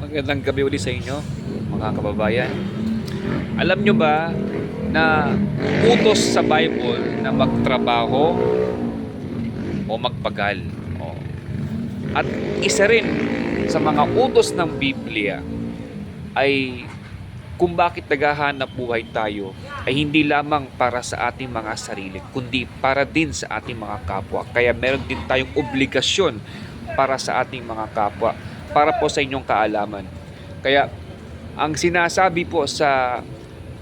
Magandang gabi ulit sa inyo, mga kababayan. Alam nyo ba na utos sa Bible na magtrabaho o magpagal? O. At isa rin sa mga utos ng Biblia ay kung bakit naghahanap buhay tayo ay hindi lamang para sa ating mga sarili, kundi para din sa ating mga kapwa. Kaya meron din tayong obligasyon para sa ating mga kapwa, para po sa inyong kaalaman. Kaya ang sinasabi po sa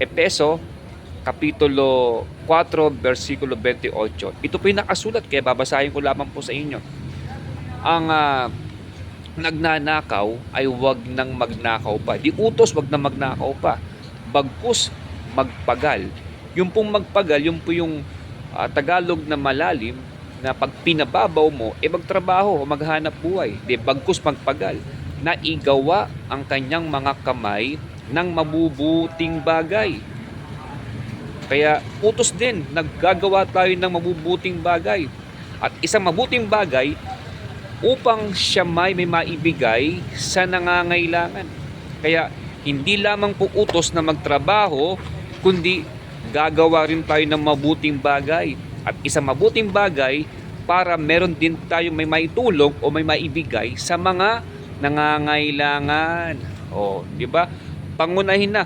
Efeso Kapitulo 4, versikulo 28, ito po yung nakasulat, kaya babasahin ko lamang po sa inyo. Ang nagnanakaw ay wag nang magnakaw pa. Di utos, wag nang magnakaw pa. Bagkus magpagal. Yung pong magpagal, yung po yung Tagalog na malalim, na pag pinababaw mo, magtrabaho o maghanap buhay. Di bagkus magpagal. Na igawa ang kanyang mga kamay ng mabubuting bagay. Kaya utos din, naggagawa tayo ng mabubuting bagay. At isang mabuting bagay upang siya may maibigay sa nangangailangan. Kaya hindi lamang po utos na magtrabaho, kundi gagawa rin tayo ng mabuting bagay. At isang mabuting bagay para meron din tayo may maitulong o may maibigay sa mga nangangailangan. O, di ba? Pangunahin na,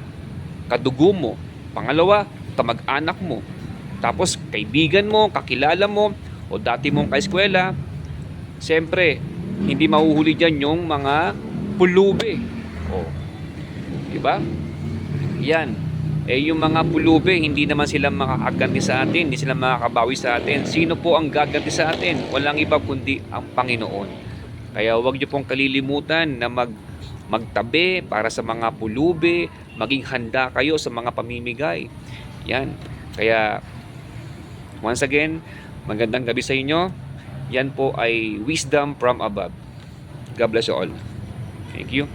kadugo mo. Pangalawa, kamag-anak mo. Tapos, kaibigan mo, kakilala mo, o dati mong kaeskwela. Siyempre, hindi mahuhuli dyan yung mga pulubi. O, di ba? Yan. Yung mga pulubi, hindi naman sila makakaganti sa atin, hindi sila makakabawi sa atin. Sino po ang gaganti sa atin? Walang iba kundi ang Panginoon. Kaya huwag niyo pong kalilimutan na magtabi para sa mga pulubi, maging handa kayo sa mga pamimigay. Yan. Kaya, once again, magandang gabi sa inyo. Yan po ay wisdom from above. God bless you all. Thank you.